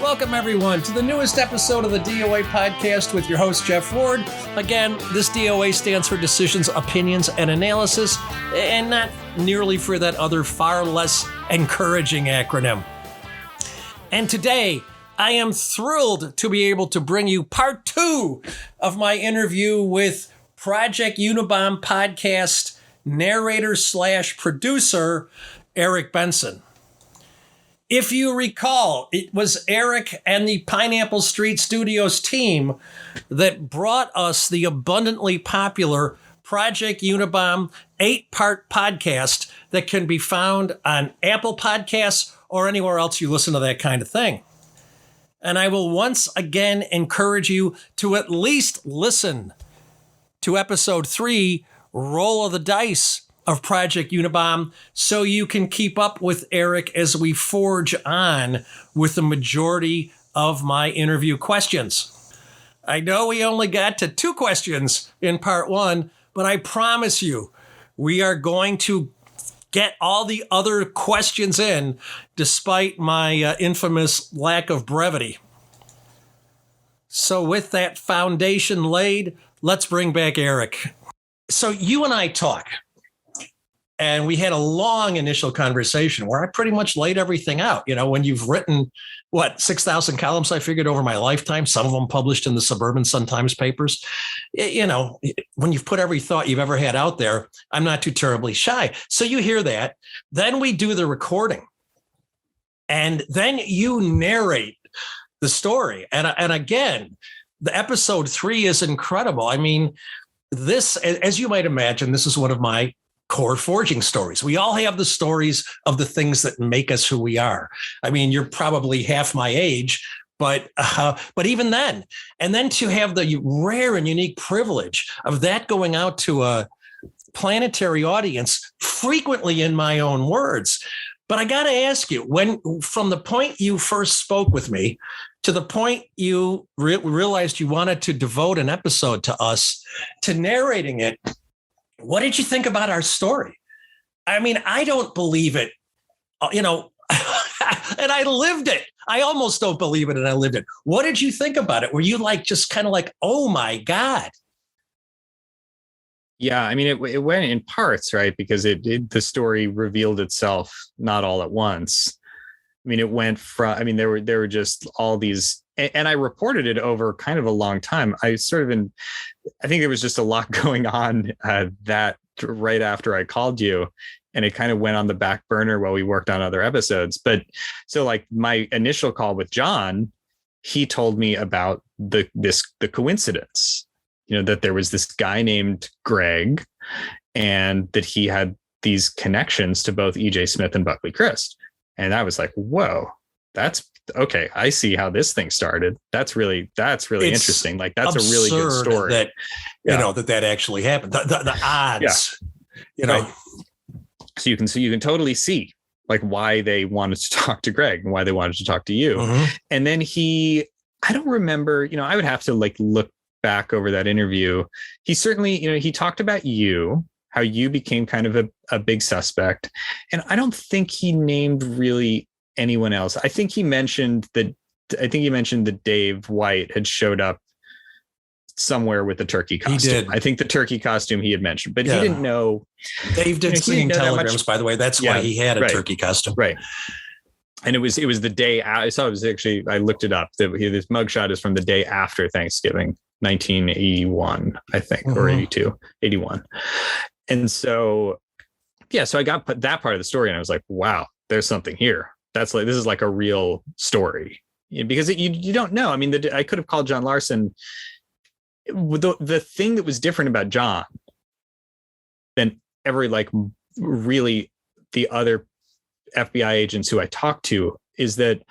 Welcome, everyone, to the newest episode of the DOA podcast with your host, Jeff Ward. Again, this DOA stands for Decisions, Opinions, and Analysis, and not nearly for that other far less encouraging acronym. And today, I am thrilled to be able to bring you part 2 of my interview with Project Unabom podcast narrator / producer, Eric Benson. If you recall, it was Eric and the Pineapple Street Studios team that brought us the abundantly popular Project Unabom 8-part podcast that can be found on Apple Podcasts or anywhere else you listen to that kind of thing. And I will once again encourage you to at least listen to episode 3, Roll of the Dice, of Project Unabom, so you can keep up with Eric as we forge on with the majority of my interview questions. I know we only got to 2 questions in part 1, but I promise you, we are going to get all the other questions in, despite my infamous lack of brevity. So with that foundation laid, let's bring back Eric. So you and I talk. And we had a long initial conversation where I pretty much laid everything out. You know, when you've written, 6,000 columns, I figured, over my lifetime, some of them published in the Suburban Sun-Times papers. You know, when you've put every thought you've ever had out there, I'm not too terribly shy. So you hear that. Then we do the recording. And then you narrate the story. And again, the episode 3 is incredible. I mean, this, as you might imagine, this is one of my core forging stories. We all have the stories of the things that make us who we are. I mean, you're probably half my age, but even then, and then to have the rare and unique privilege of that going out to a planetary audience, frequently in my own words. But I got to ask you, from the point you first spoke with me to the point you realized you wanted to devote an episode to us, to narrating it, what did you think about our story? I mean, I don't believe it, and I lived it. I almost don't believe it, and I lived it. What did you think about it? Were you just kind of like, oh my God? Yeah, I mean, it went in parts, right? Because the story revealed itself not all at once. I mean, it went from, there were just all these, and I reported it over kind of a long time. I think there was just a lot going on that right after I called you, and it kind of went on the back burner while we worked on other episodes. But so my initial call with John, he told me about the coincidence, that there was this guy named Greg, and that he had these connections to both E.J. Smith and Buckley Crist. And I was like, whoa, that's okay. I see how this thing started. That's really interesting. That's a really good story. That, that actually happened. The odds, Right. So you can totally see why they wanted to talk to Greg and why they wanted to talk to you. Mm-hmm. And then I don't remember, I would have to look back over that interview. He certainly, he talked about you, how you became kind of a big suspect. And I don't think he named really anyone else. I think he mentioned that Dave White had showed up somewhere with the turkey costume. He did. I think the turkey costume he had mentioned, but he didn't know. Dave did singing telegrams, by the way. That's why he had a turkey costume. Right. And it was the day. I saw it was actually, I looked it up. This mugshot is from the day after Thanksgiving, 1981, I think, mm-hmm. or 81. And so, so I got that part of the story, and I was like, wow, there's something here. This is like a real story, because you don't know. I mean, I could have called John Larson. The thing that was different about John than really the other FBI agents who I talked to is that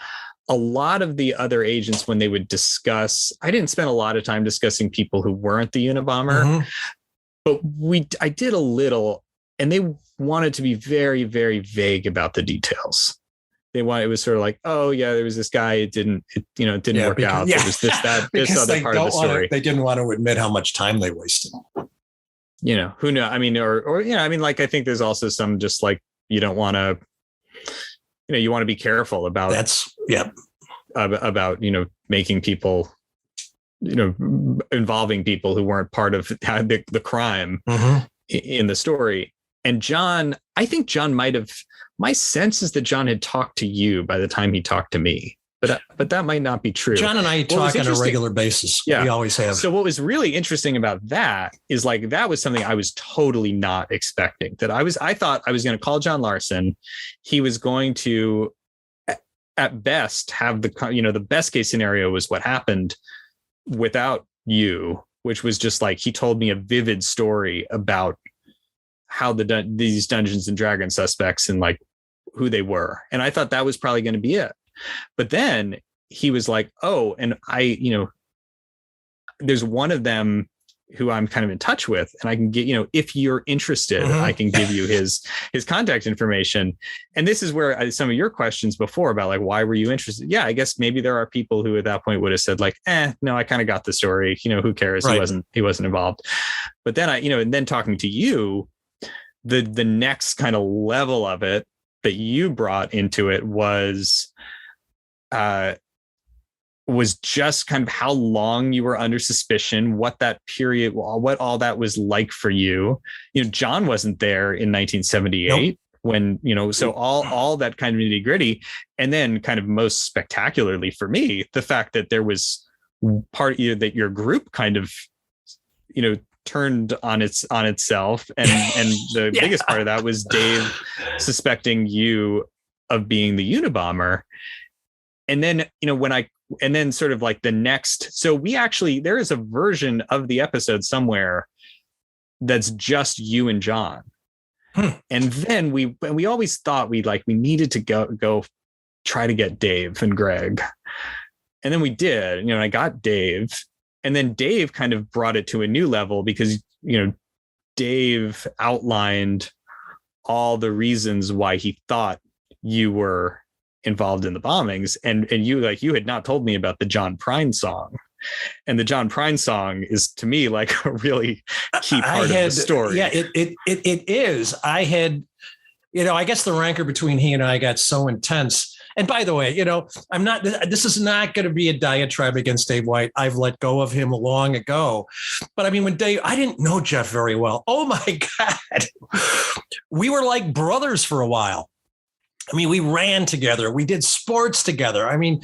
a lot of the other agents, when they would discuss, I didn't spend a lot of time discussing people who weren't the Unabomber, mm-hmm. but I did a little, and they wanted to be very, very vague about the details. It was sort of like, oh yeah, there was this guy. It didn't work out. There was this other part of the story. They didn't want to admit how much time they wasted. Who knows? I mean, I think there's also some just you don't want to, you want to be careful about. about, making people, involving people who weren't part of the crime in the story. And John, I think John my sense is that John had talked to you by the time he talked to me, but that might not be true. John and I talk on a regular basis. Yeah. We always have. So what was really interesting about that is like, that was something I was totally not expecting. I thought I was going to call John Larson. He was going to, at best, have the best case scenario was what happened without you, which was just like, he told me a vivid story about how these Dungeons and Dragons suspects and like who they were. And I thought that was probably going to be it. But then he was like, oh, and there's one of them who I'm kind of in touch with, and I can get, if you're interested, I can give you his contact information. And this is where some of your questions before about like, why were you interested? Yeah, I guess maybe there are people who at that point would have said like, no, I kind of got the story, who cares? Right. He wasn't involved. But then and then talking to you, the next kind of level of it that you brought into it was just kind of how long you were under suspicion, what that period, what all that was like for you. John wasn't there in 1978 when, so all that kind of nitty gritty. And then kind of most spectacularly for me, the fact that there was part that your group kind of, turned on itself. And the biggest part of that was Dave suspecting you of being the Unabomber. And then, and then sort of like the next, so there is a version of the episode somewhere that's just you and John. And then we always thought we needed to go try to get Dave and Greg. And then we did, and I got Dave, and then Dave kind of brought it to a new level because, Dave outlined all the reasons why he thought you were involved in the bombings, and you had not told me about the John Prine song, and the John Prine song is to me like a really key part of the story. Yeah, it is. I had, I guess the rancor between he and I got so intense. And by the way, this is not going to be a diatribe against Dave White. I've let go of him long ago. But I mean, I didn't know Jeff very well. Oh my God. We were like brothers for a while. I mean, we ran together. We did sports together. I mean,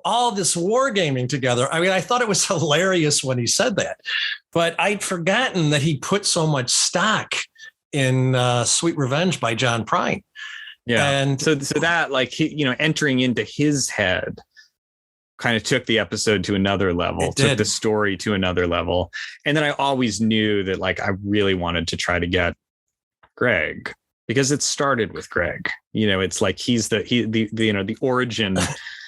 all this wargaming together. I mean, I thought it was hilarious when he said that, but I'd forgotten that he put so much stock in Sweet Revenge by John Prine. Yeah. And so that like, entering into his head kind of took the episode to another level, took the story to another level. And then I always knew that like, I really wanted to try to get Greg, because it started with Greg. It's like he's the origin.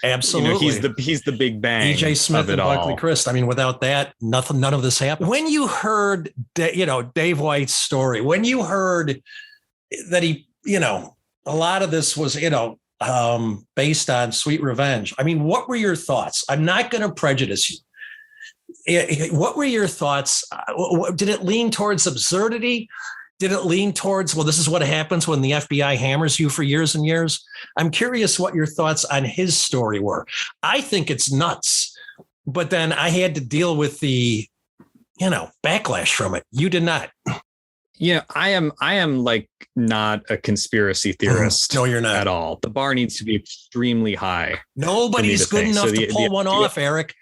Absolutely, he's the big bang. E.J. Smith and Buckley Christ. I mean, without that, none of this happened. When you heard, Dave White's story, when you heard that he, a lot of this was, based on Sweet Revenge. I mean, what were your thoughts? I'm not going to prejudice you. What were your thoughts? Did it lean towards absurdity? Did it lean towards, well, this is what happens when the FBI hammers you for years and years? I'm curious what your thoughts on his story were. I think it's nuts, but then I had to deal with the, backlash from it. You did not. I am like not a conspiracy theorist. No, you're not at all. The bar needs to be extremely high. Nobody's good enough to pull one off, Eric.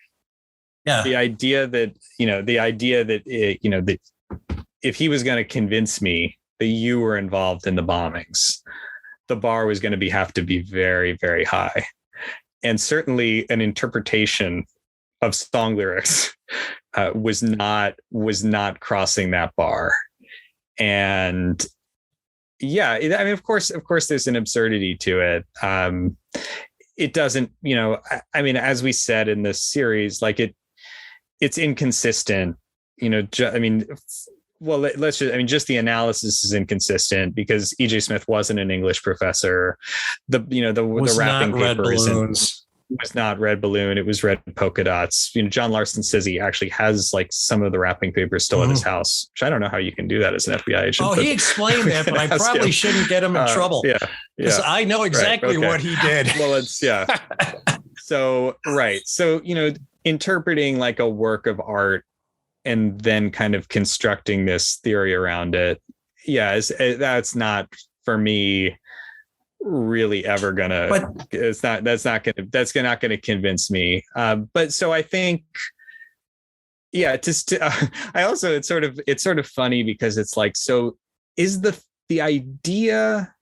Yeah. The idea that, that if he was going to convince me that you were involved in the bombings, the bar was going to have to be very, very high. And certainly an interpretation of song lyrics was not crossing that bar. And yeah, I mean, of course, there's an absurdity to it. It doesn't, I mean, as we said in this series, like it's inconsistent, well, just the analysis is inconsistent because E.J. Smith wasn't an English professor. The wrapping paper was not red balloon. It was red polka dots. John Larson says he actually has like some of the wrapping papers still at his house, which I don't know how you can do that as an FBI agent. Oh, he explained that, but I probably shouldn't get him in trouble. Yeah. Because I know exactly what he did. Well, So, right. So, interpreting like a work of art and then kind of constructing this theory around it. Yeah, that's not for me really ever gonna, that's not gonna convince me. But so I think, yeah, I also, it's sort of funny because it's like, so is the idea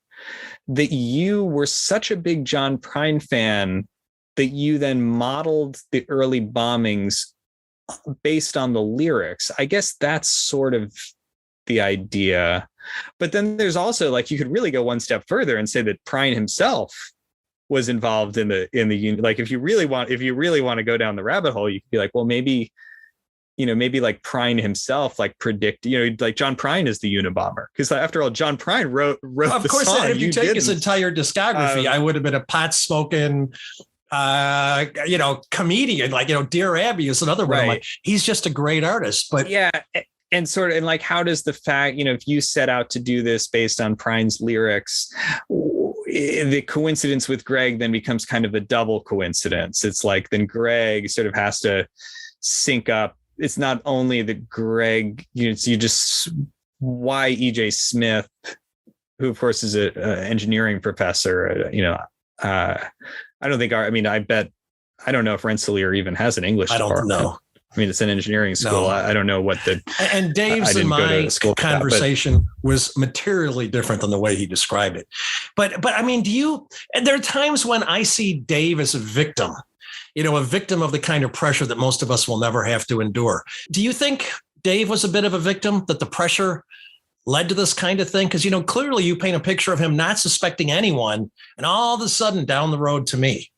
that you were such a big John Prine fan that you then modeled the early bombings based on the lyrics? I guess that's sort of the idea. But then there's also, like, you could really go one step further and say that Prine himself was involved in the like, if you really want to go down the rabbit hole, you could be like, well, maybe like Prine himself, like predict, like John Prine is the Unabomber, because after all, John Prine wrote of the course song. if you take his entire discography, I would have been a pot smoking comedian, like, Dear Abby is another one. Right. He's just a great artist. But yeah, and sort of, and like, how does the fact, if you set out to do this based on Prine's lyrics, the coincidence with Greg then becomes kind of a double coincidence. It's like, then Greg sort of has to sync up. It's not only that Greg, why E.J. Smith, who of course is an engineering professor, I don't think I don't know if Rensselaer even has an English department. I don't know. I mean, it's an engineering school. No. I don't know what and Dave's and my conversation was materially different than the way he described it. But I mean, there are times when I see Dave as a victim, a victim of the kind of pressure that most of us will never have to endure. Do you think Dave was a bit of a victim, that the pressure led to this kind of thing? Because, clearly you paint a picture of him not suspecting anyone, and all of a sudden down the road to me.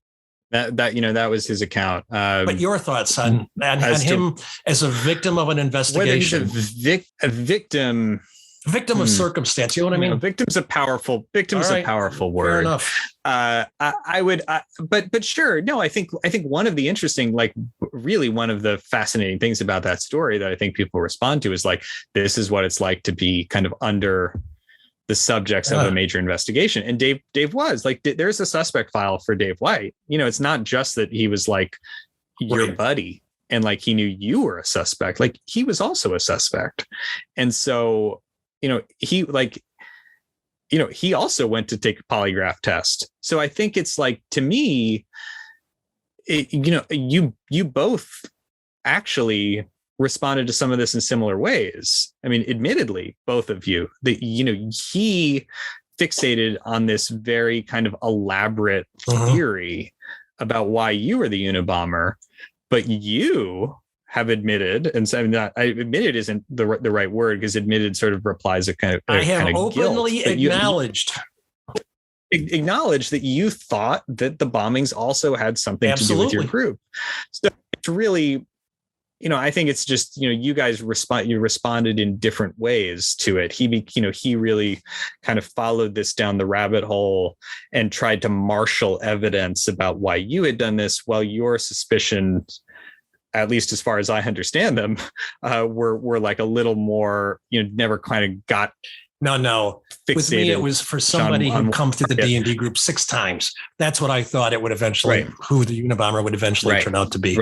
That was his account. But your thoughts on him as a victim of an investigation? Whether he's a victim of circumstance. You know what I mean? Victim's a powerful word. Fair enough. I would, but sure. No, I think one of the interesting, like, really one of the fascinating things about that story that I think people respond to is like, this is what it's like to be kind of under the subjects of a major investigation. And Dave was like, there's a suspect file for Dave White. It's not just that he was like your buddy and like he knew you were a suspect, like he was also a suspect. And so, he also went to take a polygraph test. So I think it's like, to me, you both actually responded to some of this in similar ways. I mean, admittedly, both of you, he fixated on this very kind of elaborate theory about why you were the Unabomber, but you have admitted, and so admitted isn't the right word, because admitted sort of replies a kind of, I have openly acknowledged that you thought that the bombings also had something to do with your group. So it's really, I think it's just, you guys responded in different ways to it. He really kind of followed this down the rabbit hole and tried to marshal evidence about why you had done this, while your suspicions, at least as far as I understand them, were like a little more, never kind of got. No. With me, it was for somebody who'd come through the D&D group 6 times. That's what I thought it would eventually, who the Unabomber would eventually turn out to be.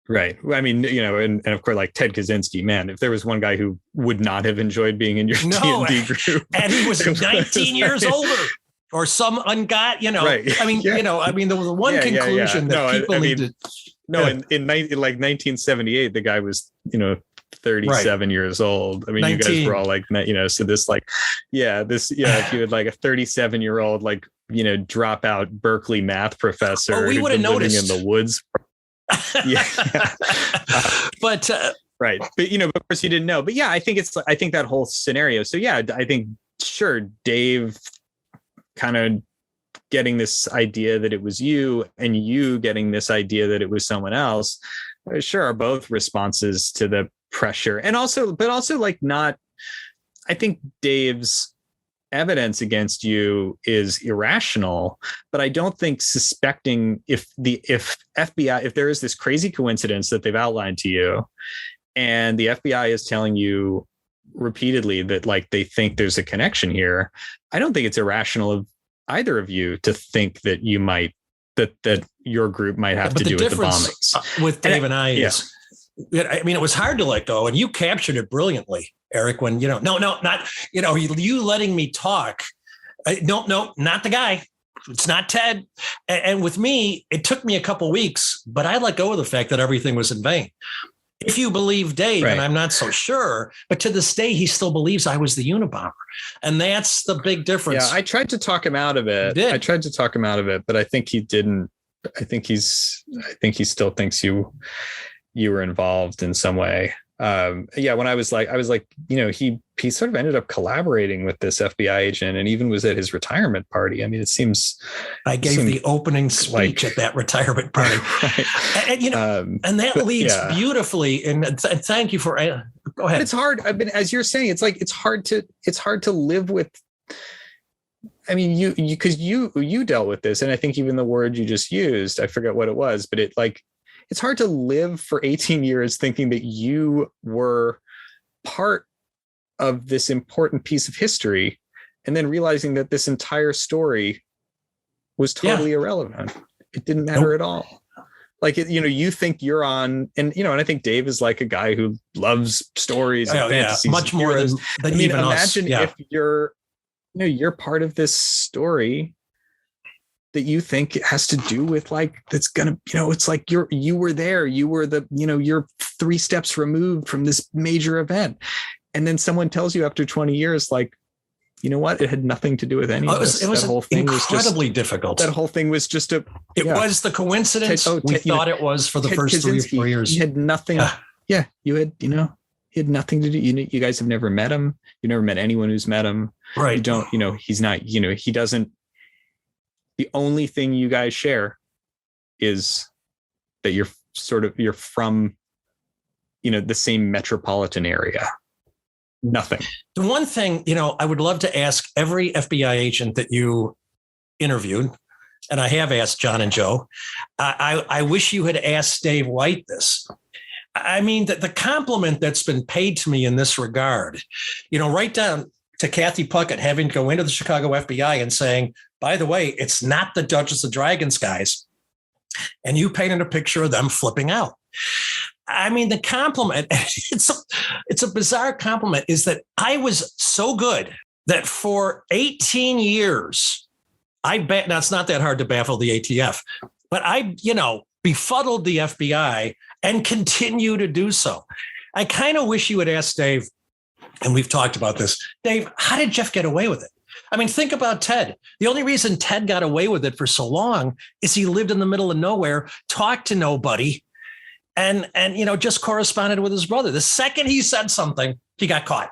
Right. I mean, and of course, like Ted Kaczynski, man, if there was one guy who would not have enjoyed being in your D&D group. And he was 19 years older or some ungot, Right. I mean, there was one conclusion that people needed. No, in 1978, the guy was, 37 years old. I mean, 19. You guys were all like, so this like, if you had like a 37-year-old, like, dropout Berkeley math professor we would have noticed living in the woods. But right. But, of course you didn't know, but yeah, I think that whole scenario. So yeah, I think sure, Dave kind of getting this idea that it was you and you getting this idea that it was someone else, sure, are both responses to the pressure. And also like not, I think Dave's evidence against you is irrational, but I don't think suspecting if FBI, if there is this crazy coincidence that they've outlined to you and the FBI is telling you repeatedly that like they think there's a connection here, I don't think it's irrational of either of you to think that you might that your group might have to do with the bombings. With Dave and I is, I mean, it was hard to let go, and you captured it brilliantly, Eric. When not you letting me talk. No, not the guy. It's not Ted. And with me, it took me a couple of weeks, but I let go of the fact that everything was in vain. If you believe Dave, and I'm not so sure, but to this day, he still believes I was the Unabomber. And that's the big difference. Yeah, I tried to talk him out of it. But I think he didn't. I think he still thinks you were involved in some way. When I was like, he sort of ended up collaborating with this FBI agent and even was at his retirement party. I mean, it seems I gave the opening speech at that retirement party. Right. And that leads beautifully. And thank you for, go ahead. It's hard. As you're saying, it's hard to live with. I mean, because you dealt with this, and I think even the word you just used, I forget what it was, but it's hard to live for 18 years thinking that you were part of this important piece of history and then realizing that this entire story was totally irrelevant. It didn't matter at all. Like, you think you're on, and I think Dave is like a guy who loves stories and fantasies. Much more than even imagine us. If you're part of this story that you think it has to do with that's gonna, it's like you were there, you were you're 3 steps removed from this major event. And then someone tells you after 20 years, you know what? It had nothing to do with any of this. It was incredibly difficult. That whole thing was just it was the coincidence we thought it was for the first 3 or 4 years. He had nothing. You had nothing to do. You guys have never met him. You never met anyone who's met him. Right. You don't, he's not, he doesn't. The only thing you guys share is that you're from, the same metropolitan area. Nothing. The one thing, I would love to ask every FBI agent that you interviewed, and I have asked John and Joe, I wish you had asked Dave White this. I mean, the compliment that's been paid to me in this regard, right down to Kathy Puckett having to go into the Chicago FBI and saying, by the way, it's not the Dungeons and Dragons guys. And you painted a picture of them flipping out. I mean, the compliment, it's a bizarre compliment, is that I was so good that for 18 years, now it's not that hard to baffle the ATF, but I, befuddled the FBI and continue to do so. I kind of wish you had asked Dave, and we've talked about this. Dave, how did Jeff get away with it? I mean, think about Ted. The only reason Ted got away with it for so long is he lived in the middle of nowhere, talked to nobody, and just corresponded with his brother. The second he said something, he got caught.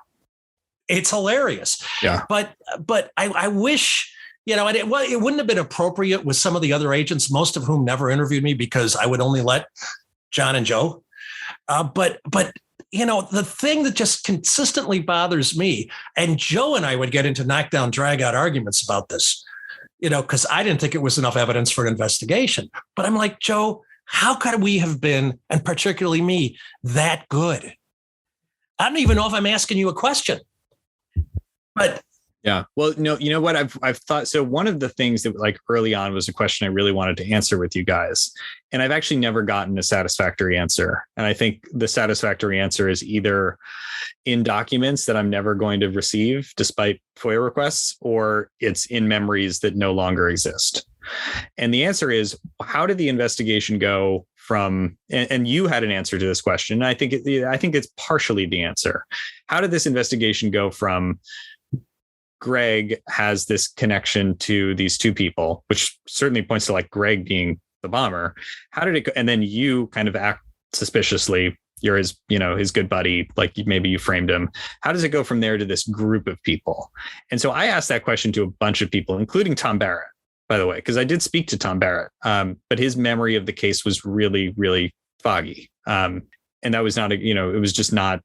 It's hilarious. Yeah. But I wish, it wouldn't have been appropriate with some of the other agents, most of whom never interviewed me because I would only let John and Joe. But the thing that just consistently bothers me, and Joe and I would get into knockdown, drag out arguments about this, because I didn't think it was enough evidence for an investigation. But I'm like, Joe, how could we have been, and particularly me, that good? I don't even know if I'm asking you a question. But yeah, well, no, you know what I've thought. So one of the things that early on was a question I really wanted to answer with you guys, and I've actually never gotten a satisfactory answer. And I think the satisfactory answer is either in documents that I'm never going to receive despite FOIA requests, or it's in memories that no longer exist. And the answer is, how did the investigation go from, and you had an answer to this question. I think it's partially the answer. How did this investigation go from Greg has this connection to these 2 people, which certainly points to Greg being the bomber. How did it go? And then you kind of act suspiciously. You're his, his good buddy. Maybe you framed him. How does it go from there to this group of people? And so I asked that question to a bunch of people, including Tom Barrett, by the way, because I did speak to Tom Barrett. But his memory of the case was really, really foggy. And that was not it was just not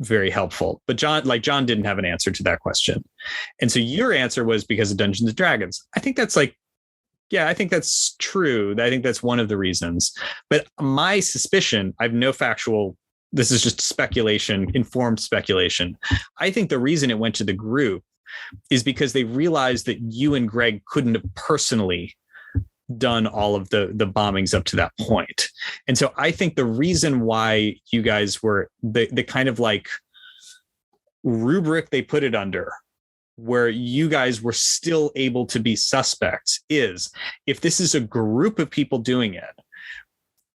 very helpful. But John didn't have an answer to that question. And so your answer was because of Dungeons and Dragons. I think that's I think that's true. I think that's one of the reasons. But my suspicion, I have no factual, this is just speculation, informed speculation. I think the reason it went to the group is because they realized that you and Greg couldn't have personally done all of the bombings up to that point. And so I think the reason why you guys were the kind of like rubric they put it under, where you guys were still able to be suspects, is if this is a group of people doing it,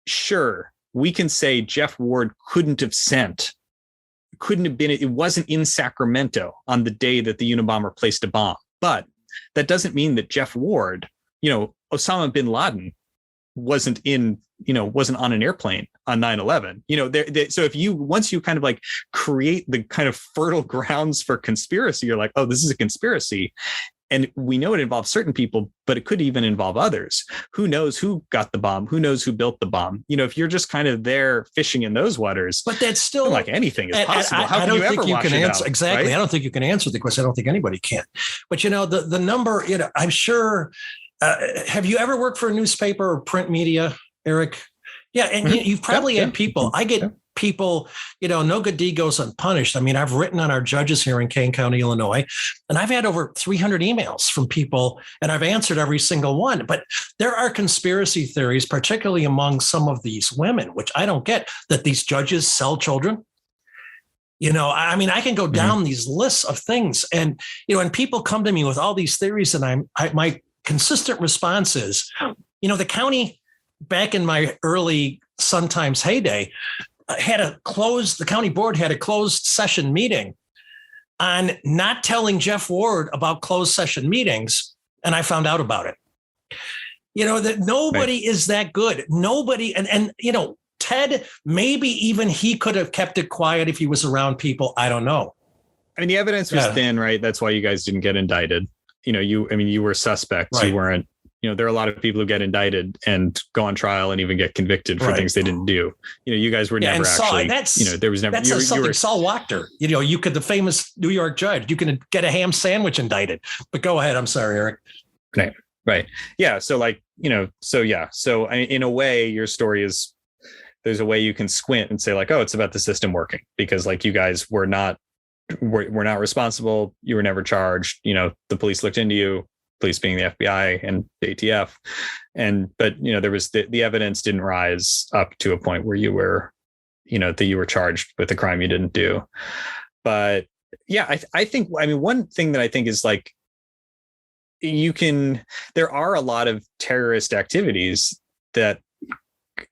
sure, we can say Jeff Ward couldn't have been, it wasn't in Sacramento on the day that the Unabomber placed a bomb. But that doesn't mean that Jeff Ward, Osama bin Laden wasn't on an airplane on 9/11. So once you kind of like create the kind of fertile grounds for conspiracy, you're like, oh, this is a conspiracy. And we know it involves certain people, but it could even involve others. Who knows who got the bomb? Who knows who built the bomb? If you're just kind of there fishing in those waters, but that's still like anything is possible. How can you ever wash it out? Exactly. Right? I don't think you can answer the question. I don't think anybody can. But the number, I'm sure. Have you ever worked for a newspaper or print media, Eric? Yeah, and you've probably had people. I get people, no good deed goes unpunished. I mean, I've written on our judges here in Kane County, Illinois, and I've had over 300 emails from people, and I've answered every single one. But there are conspiracy theories, particularly among some of these women, which I don't get, that these judges sell children. I can go down these lists of things, and and people come to me with all these theories, and my consistent response is, the county back in my early Sun Times heyday the county board had a closed session meeting on not telling Jeff Ward about closed session meetings. And I found out about it. That nobody is that good. Nobody. And Ted, maybe even he could have kept it quiet if he was around people. I don't know. I mean, the evidence was thin, right? That's why you guys didn't get indicted. You were suspects. Right. You weren't, there are a lot of people who get indicted and go on trial and even get convicted for things they didn't do. You guys were never actually, there was never, Saul Wachter, you could, the famous New York judge, you can get a ham sandwich indicted, but go ahead. I'm sorry, Eric. Right. Yeah. So So in a way, your story is, there's a way you can squint and say like, oh, it's about the system working, because like you guys were not responsible. You were never charged. The police looked into you, police being the FBI and the ATF. But there was the evidence didn't rise up to a point where you were, that you were charged with a crime you didn't do. But yeah, I think, one thing that I think is like, there are a lot of terrorist activities that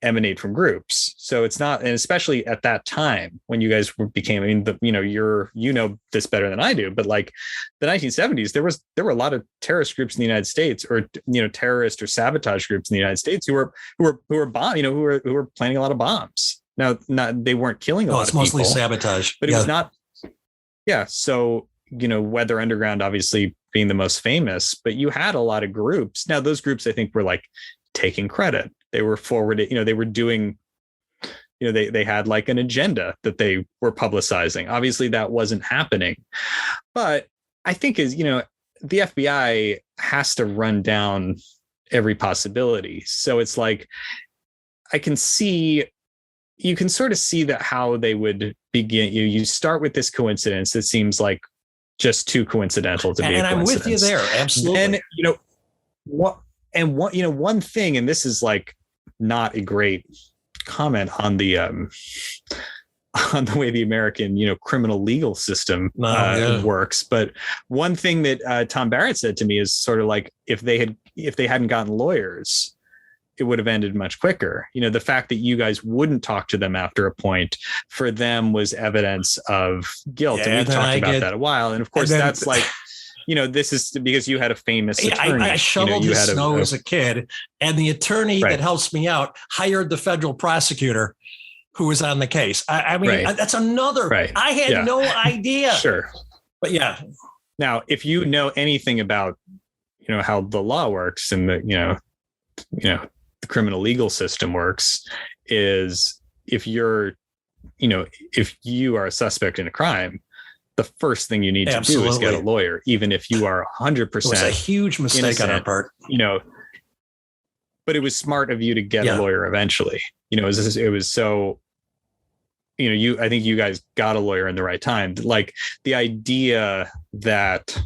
emanate from groups. So it's not, and especially at that time when you guys became, you're this better than I do, but like the 1970s, there were a lot of terrorist groups in the United States, or terrorist or sabotage groups in the United States who were who were planning a lot of bombs. Now, they weren't killing a lot of people. It's mostly sabotage, but it was not. Yeah. So Weather Underground obviously being the most famous, but you had a lot of groups. Now those groups I think were like taking credit. They were forwarded, they were doing, they had like an agenda that they were publicizing. Obviously that wasn't happening, but I think the FBI has to run down every possibility. So it's like, you can sort of see that how they would begin. You start with this coincidence that seems like just too coincidental to be a coincidence. And I'm with you there. Absolutely. And one thing, and this is like not a great comment on the way the American, criminal legal system works. But one thing that Tom Barrett said to me is sort of like, if they hadn't gotten lawyers, it would have ended much quicker. The fact that you guys wouldn't talk to them after a point for them was evidence of guilt. And we've talked about that a while. And of course, that's like, this is because you had a famous attorney. I shoveled his snow as a kid, and the attorney that helps me out hired the federal prosecutor who was on the case. That's another. Right. I had no idea. Sure. But yeah. Now, if you know anything about, how the law works and the criminal legal system works, is if you are a suspect in a crime, the first thing you need to do is get a lawyer, even if you are 100%. It was a huge mistake innocent, on our part, but it was smart of you to get a lawyer eventually. It was so, I think you guys got a lawyer in the right time. Like the idea that,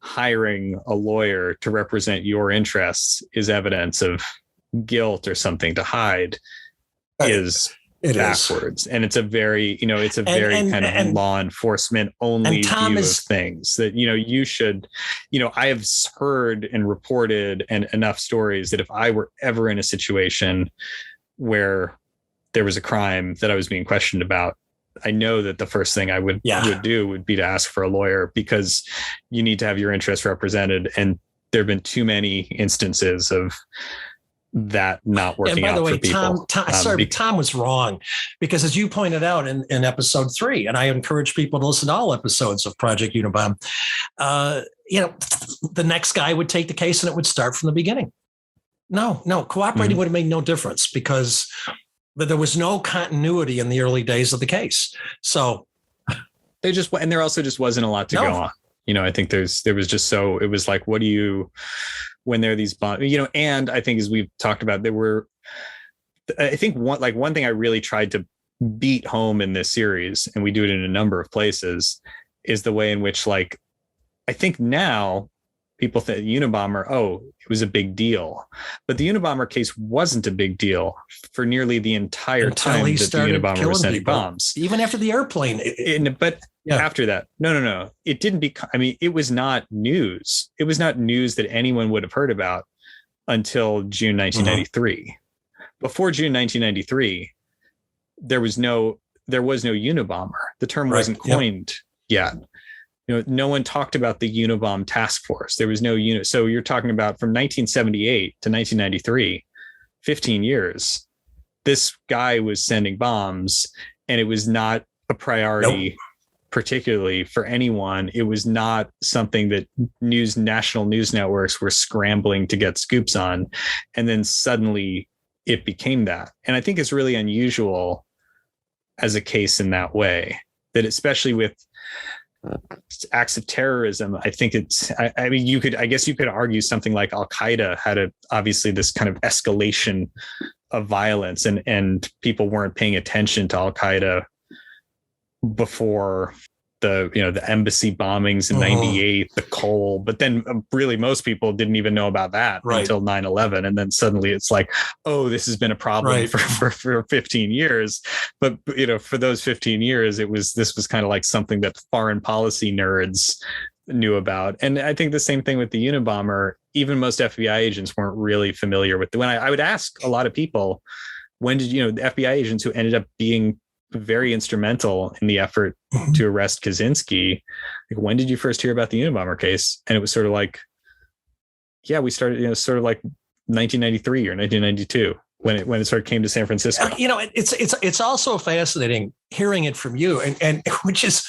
hiring a lawyer to represent your interests is evidence of guilt or something to hide is backwards. And it's a very, it's a very kind of law enforcement only view of things that, you should, I have heard and reported and enough stories that if I were ever in a situation where there was a crime that I was being questioned about, I know that the first thing I would do would be to ask for a lawyer, because you need to have your interests represented. And there have been too many instances of that not working out for people. Tom was wrong, because as you pointed out in episode 3, and I encourage people to listen to all episodes of Project Unabom, the next guy would take the case and it would start from the beginning. No, cooperating would have made no difference, because there was no continuity in the early days of the case. So there also just wasn't a lot to go on. I think there was just, so it was like, what do you, when there are these bonds, and I think as we've talked about, I think one thing I really tried to beat home in this series, and we do it in a number of places, is the way in which, I think now people think Unabomber, it was a big deal, but the Unabomber case wasn't a big deal for nearly the entire time that the Unabomber was sending bombs. Even after the airplane. After that, no, it didn't become, it was not news. It was not news that anyone would have heard about until June 1993. Before June 1993, there was no Unabomber. The term wasn't coined yet. No one talked about the Unabom task force. There was no unit. So you're talking about from 1978 to 1993, 15 years, this guy was sending bombs, and it was not a priority, particularly for anyone. It was not something that national news networks were scrambling to get scoops on. And then suddenly it became that. And I think it's really unusual as a case in that way, that especially with acts of terrorism, I think I guess you could argue something like Al-Qaeda had obviously this kind of escalation of violence, and people weren't paying attention to Al-Qaeda before the embassy bombings in 98, the Cole, but then really most people didn't even know about that until 9/11. And then suddenly it's like, this has been a problem for 15 years. But, for those 15 years, this was kind of like something that foreign policy nerds knew about. And I think the same thing with the Unabomber. Even most FBI agents weren't really familiar with when I would ask a lot of people, when did, the FBI agents who ended up being very instrumental in the effort to arrest Kaczynski, when did you first hear about the Unabomber case? And it was sort of like, we started, sort of like 1993 or 1992 when it sort of came to San Francisco. It's also fascinating hearing it from you, and which is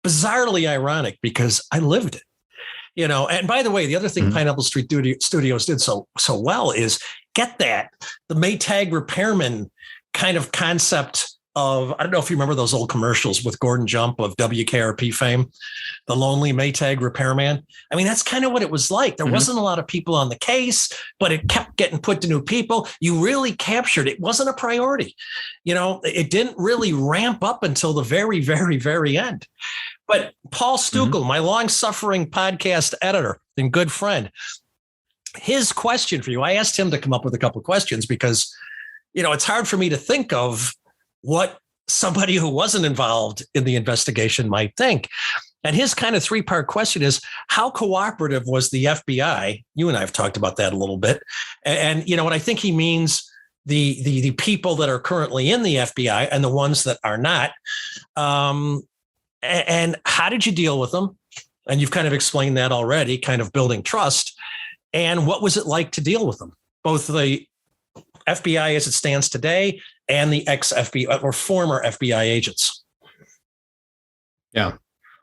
bizarrely ironic, because I lived it. And by the way, the other thing Pineapple Street Studios did so well is get the Maytag repairman kind of concept of, I don't know if you remember those old commercials with Gordon Jump of WKRP fame, the lonely Maytag repairman. That's kind of what it was like. There wasn't a lot of people on the case, but it kept getting put to new people. You really captured it. It wasn't a priority. It didn't really ramp up until the very, very, very end. But Paul Stukel, my long-suffering podcast editor and good friend, his question for you, I asked him to come up with a couple of questions because, it's hard for me to think of what somebody who wasn't involved in the investigation might think. And his kind of 3-part question is, how cooperative was the FBI? You and I have talked about that a little bit. And what I think he means, the people that are currently in the FBI and the ones that are not. And how did you deal with them? And you've kind of explained that already, kind of building trust. And what was it like to deal with them? Both the FBI as it stands today and the ex-FBI or former FBI agents. Yeah.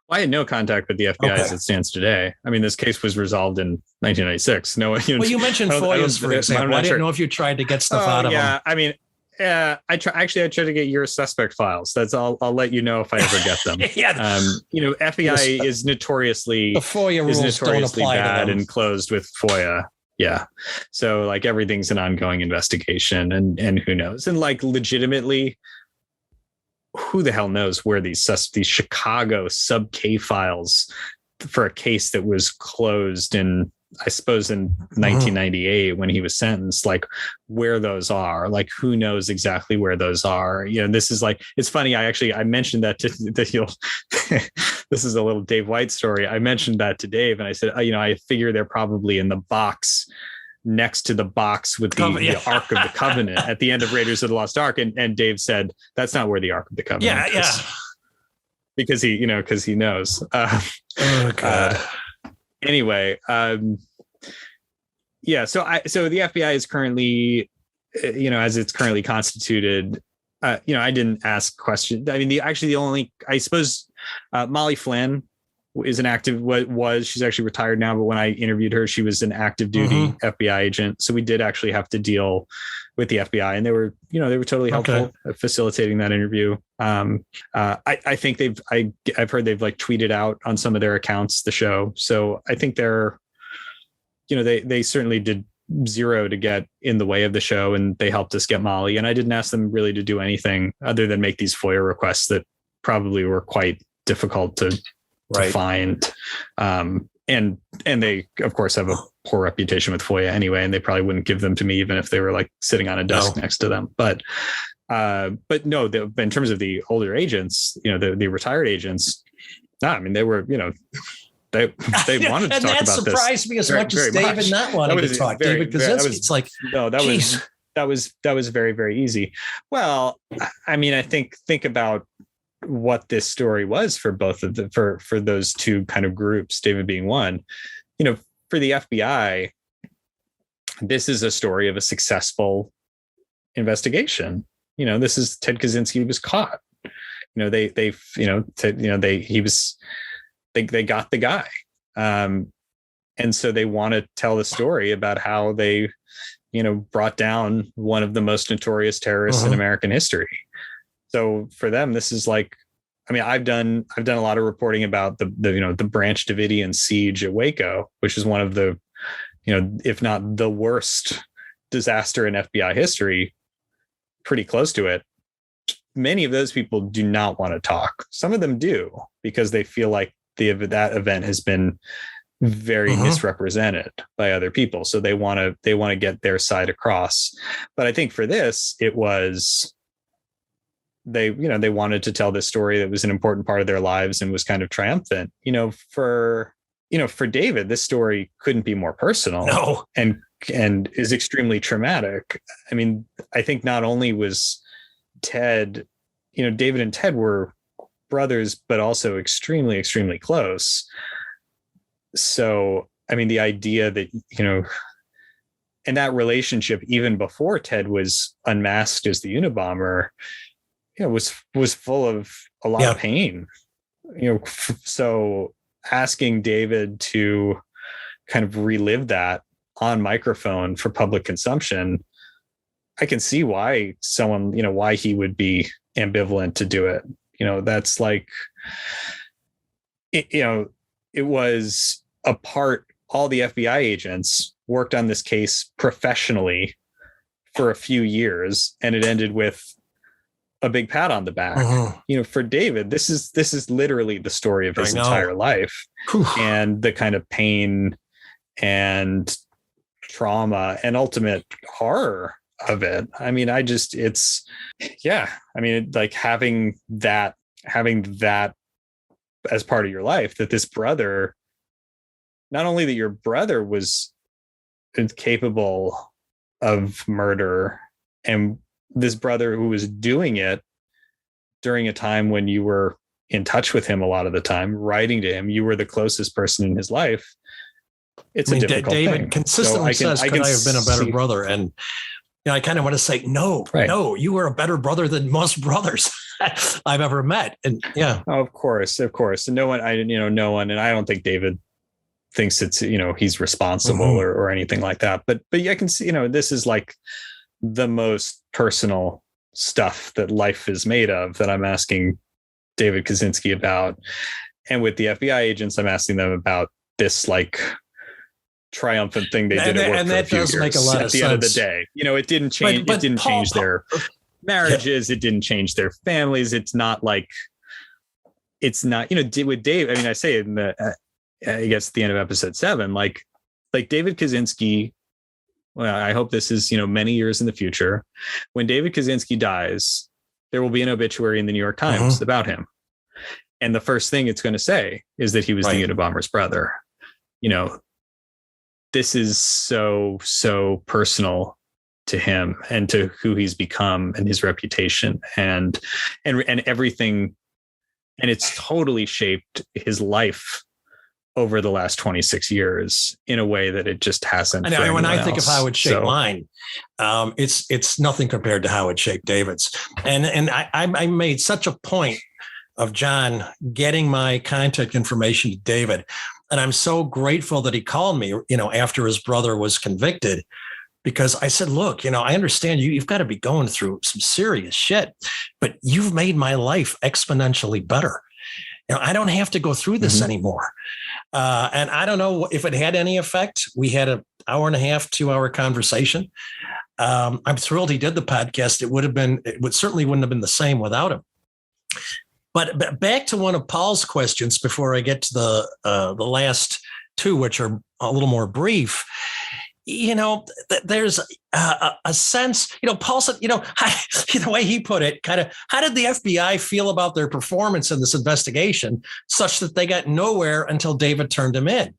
Well, I had no contact with the FBI as it stands today. This case was resolved in 1996. No, you mentioned FOIAs, for example. I didn't know if you tried to get stuff out of them. I tried to get your suspect files. That's all. I'll let you know if I ever get them. FBI is notoriously the FOIA rules don't apply bad to them. and closed with FOIA. Yeah. So everything's an ongoing investigation, and who knows? And legitimately, who the hell knows where these Chicago sub K files for a case that was closed in 1998 when he was sentenced, like where those are, like who knows exactly where those are. This is like, it's funny. I mentioned that this is a little Dave White story. I mentioned that to Dave and I said, I figure they're probably in the box next to the box with the Ark of the Covenant at the end of Raiders of the Lost Ark. And Dave said, that's not where the Ark of the Covenant is. Yeah. Because he knows. Oh God. Anyway, so the FBI is currently, as it's currently constituted, I didn't ask questions. I mean, Molly Flynn is an active, she's actually retired now, but when I interviewed her, she was an active duty FBI agent. So we did actually have to deal with the FBI, and they were totally helpful at facilitating that interview. I think I've heard they've like tweeted out on some of their accounts the show. So I think they're, they certainly did zero to get in the way of the show, and they helped us get Molly. And I didn't ask them really to do anything other than make these FOIA requests that probably were quite difficult to find. And they of course have a poor reputation with FOIA anyway, and they probably wouldn't give them to me even if they were like sitting on a desk next to them. But no, in terms of the older agents, the retired agents, I mean, they were, they wanted to talk about this. And that surprised me as much as David not wanting to talk. David Kaczynski, it's like, no, that was very, very easy. Well, I mean, I think about what this story was for both of the for those two kind of groups, David being one. For the FBI, this is a story of a successful investigation. This is Ted Kaczynski was caught. They got the guy, and so they want to tell the story about how they brought down one of the most notorious terrorists in American history. So for them, this is like, I mean, I've done a lot of reporting about the Branch Davidian siege at Waco, which is one of the, if not the worst disaster in FBI history, pretty close to it. Many of those people do not want to talk. Some of them do, because they feel like that event has been very misrepresented by other people. So they want to get their side across. But I think for this, it was, they wanted to tell this story that was an important part of their lives and was kind of triumphant. For David, this story couldn't be more personal. No. And is extremely traumatic. I mean, I think not only was Ted, David and Ted were brothers, but also extremely, extremely close. So, I mean, the idea that, and that relationship, even before Ted was unmasked as the Unabomber, was full of a lot of pain, so asking David to kind of relive that on microphone for public consumption, I can see why someone, why he would be ambivalent to do it. That's like, it was a part, all the FBI agents worked on this case professionally for a few years, and it ended with a big pat on the back. For David, this is literally the story of his entire life. And the kind of pain and trauma and ultimate horror of it. I mean, like having that as part of your life, that this brother, not only that your brother was capable of murder, and this brother who was doing it during a time when you were in touch with him a lot of the time, writing to him, you were the closest person in his life. It's a difficult David thing. Consistently says, could I have been a better brother? And I kind of want to say, no, you were a better brother than most brothers I've ever met. And of course. And no one, and I don't think David thinks it's, he's responsible or anything like that. But I can see, this is like the most personal stuff that life is made of that I'm asking David Kaczynski about. And with the FBI agents, I'm asking them about this like triumphant thing they did at work for a few years. Make a lot of sense. At the end of the day, it didn't change. It didn't change their marriages. It didn't change their families. It's not like, with Dave. I mean, I say in I guess at the end of episode 7, like David Kaczynski, well, I hope this is, many years in the future, when David Kaczynski dies, there will be an obituary in the New York Times about him. And the first thing it's going to say is that he was the Unabomber's brother. This is so personal to him and to who he's become and his reputation and everything. And it's totally shaped his life over the last 26 years in a way that it just hasn't. I know, when I think of how it shaped mine, it's nothing compared to how it shaped David's. And I made such a point of John getting my contact information to David. And I'm so grateful that he called me, after his brother was convicted, because I said, look, I understand you've got to be going through some serious shit, but you've made my life exponentially better. I don't have to go through this anymore. And I don't know if it had any effect. We had an 1.5, 2-hour conversation. I'm thrilled he did the podcast. It certainly wouldn't have been the same without him. But back to one of Paul's questions before I get to the last two, which are a little more brief. There's a sense, Paul said, the way he put it, kind of, how did the FBI feel about their performance in this investigation such that they got nowhere until David turned him in?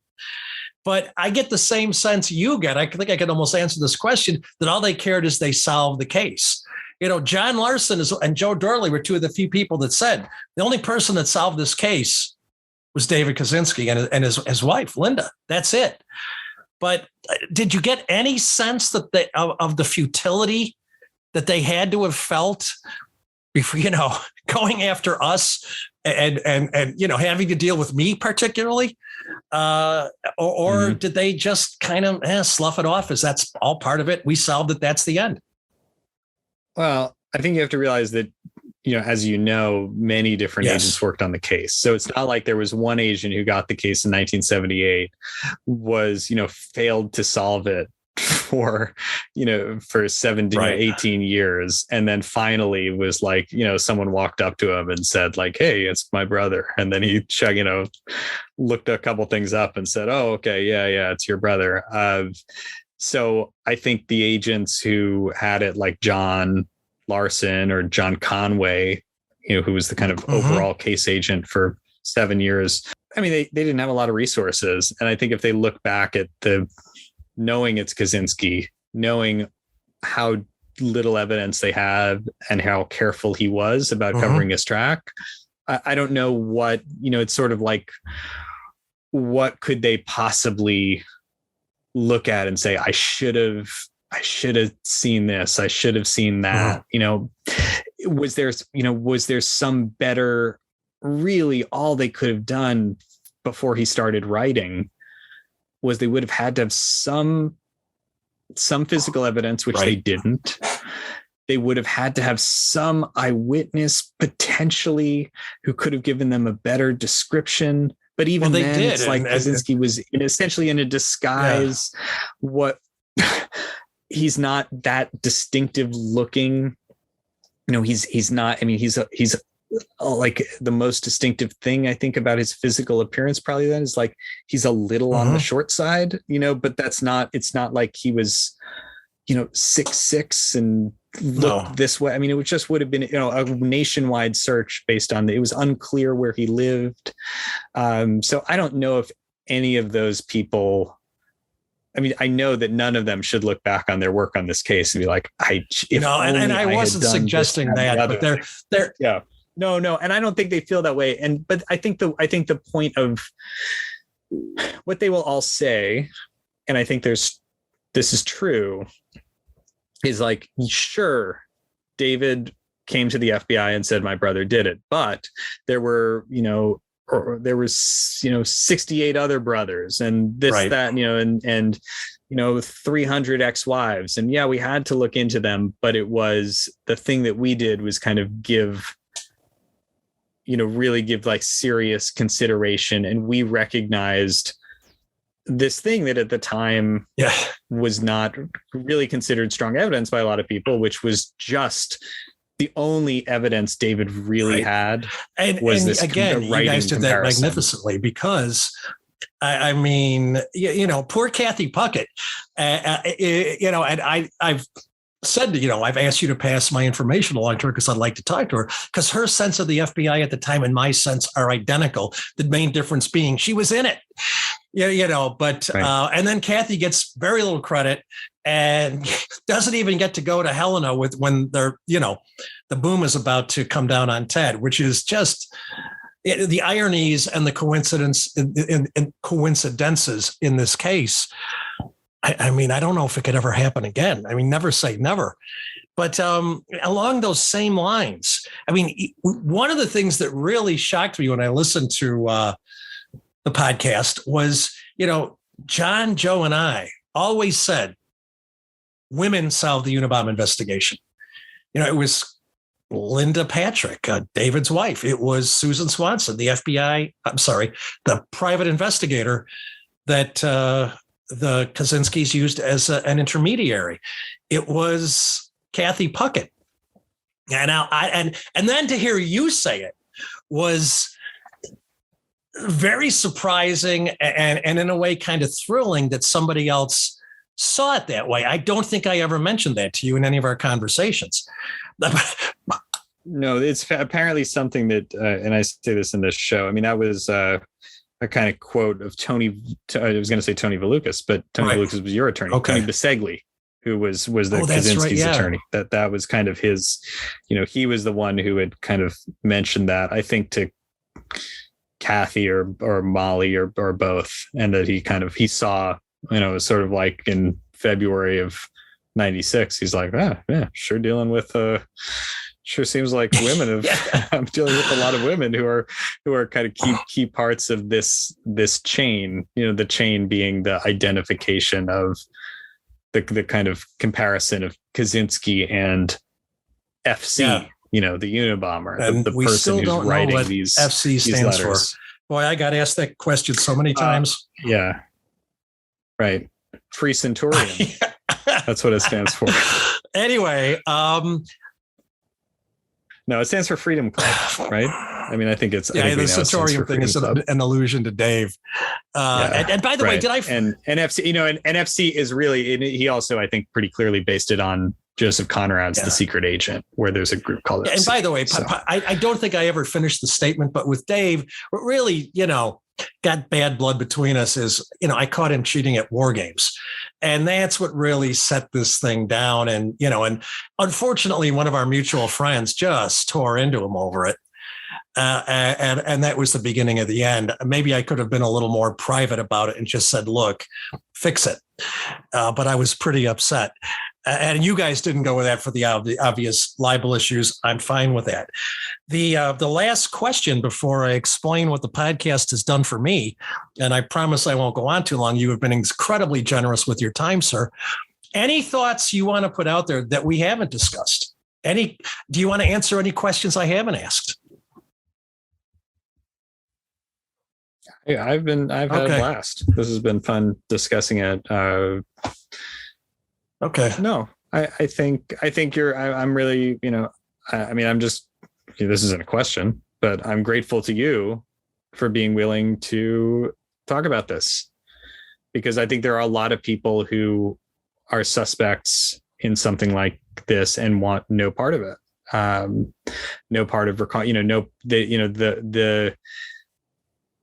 But I get the same sense you get. I think I could almost answer this question, that all they cared is they solved the case. John Larson and Joe Dorley were two of the few people that said the only person that solved this case was David Kaczynski and his wife, Linda. That's it. But did you get any sense that of the futility that they had to have felt before, going after us and having to deal with me particularly? Or did they just kind of slough it off as that's all part of it? We solved it. That's the end. Well, I think you have to realize that, as many different agents worked on the case. So it's not like there was one agent who got the case in 1978 was, failed to solve it for 17 or 18 years. And then finally was like, someone walked up to him and said like, hey, it's my brother. And then he, looked a couple things up and said, oh, okay. Yeah. It's your brother. So I think the agents who had it, like John Larson or John Conway, who was the kind of overall case agent for 7 years. I mean, they didn't have a lot of resources. And I think if they look back at knowing it's Kaczynski, knowing how little evidence they had and how careful he was about covering his track, I don't know what, it's sort of like, what could they possibly look at and say, I should have seen this. I should have seen that. Was there some better, really all they could have done before he started writing was they would have had to have some physical evidence, which they didn't. They would have had to have some eyewitness potentially who could have given them a better description. But even then, it's like Kaczynski was essentially in a disguise. What he's not that distinctive looking. He's not. I mean, he's like the most distinctive thing I think about his physical appearance. Probably then is like he's a little on the short side. But that's not. It's not like he was, 6'6" and looked this way. I mean, it would have been, a nationwide search based on it was unclear where he lived. So I don't know if any of those people, I mean, I know that none of them should look back on their work on this case and be like, I wasn't suggesting that, but they're no. And I don't think they feel that way. But I think the point of what they will all say, and I think this is true, is like, sure, David came to the FBI and said, my brother did it, but there were, 68 other brothers and this, that, and 300 ex-wives. And we had to look into them, but it was the thing that we did was kind of really give like serious consideration. And we recognized this thing that at the time was not really considered strong evidence by a lot of people, which was just the only evidence David really had. And this again, you guys did that magnificently because I mean, poor Kathy Puckett. And I've said, I've asked you to pass my information along to her because I'd like to talk to her, because her sense of the FBI at the time and my sense are identical. The main difference being she was in it. But right. And then Kathy gets very little credit and doesn't even get to go to Helena when they're, the boom is about to come down on Ted, which is just the ironies and the coincidences in this case. I mean, I don't know if it could ever happen again. I mean, never say never. But along those same lines, I mean, one of the things that really shocked me when I listened to the podcast was, John, Joe, and I always said women solved the Unabom investigation. It was Linda Patrick, David's wife. It was Susan Swanson, the private investigator that the Kaczynskis used as an intermediary. It was Kathy Puckett. And then to hear you say it was very surprising and in a way kind of thrilling that somebody else saw it that way. I don't think I ever mentioned that to you in any of our conversations. No, it's apparently something that, and I say this in this show, I mean, that was a kind of quote of Tony, I was going to say Tony Valukas, but Tony Valukas was your attorney, Tony Bisegli, who was the Kaczynski's attorney. That was kind of his, he was the one who had kind of mentioned that, I think, to Kathy or Molly or both, and that he saw, sort of like in February of 96, he's like, sure dealing with sure seems like women have I'm dealing with a lot of women who are kind of key parts of this chain, the chain being the identification of the kind of comparison of Kaczynski and FC, the Unabomber, and the person who's writing these FC stands letters. For. Boy, I got asked that question so many times. Yeah. Right. Free Centurion. That's what it stands for. Anyway, no, it stands for Freedom Club, right? I mean, I think it's the Centurion thing is an allusion to Dave. And by the way, did I? And NFC, and NFC is really. He also, I think, pretty clearly based it on Joseph Conrad's The Secret Agent, where there's a group called. And by the way, I don't think I ever finished the statement, but with Dave, what really, got bad blood between us is, I caught him cheating at war games. And that's what really set this thing down. And, and unfortunately, one of our mutual friends just tore into him over it. And that was the beginning of the end. Maybe I could have been a little more private about it and just said, look, fix it. But I was pretty upset. And you guys didn't go with that for the obvious libel issues. I'm fine with that. The last question before I explain what the podcast has done for me, and I promise I won't go on too long. You have been incredibly generous with your time, sir. Any thoughts you want to put out there that we haven't discussed? Do you want to answer any questions I haven't asked? I've had a blast. This has been fun discussing it. Okay. No, I think I'm really, I mean, I'm just, this isn't a question, but I'm grateful to you for being willing to talk about this, because I think there are a lot of people who are suspects in something like this and want no part of it. No part of,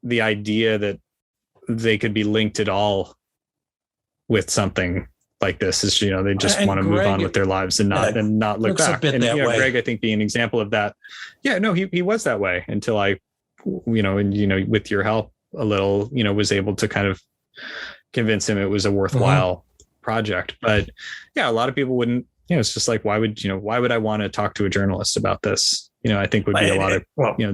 the idea that they could be linked at all with something like this is, they just want to move on with their lives and not look back. And Greg, I think, being an example of that. Yeah, no, he was that way until I, with your help a little, was able to kind of convince him it was a worthwhile project. But yeah, a lot of people wouldn't, it's just like, why would I want to talk to a journalist about this? I think would be a lot of,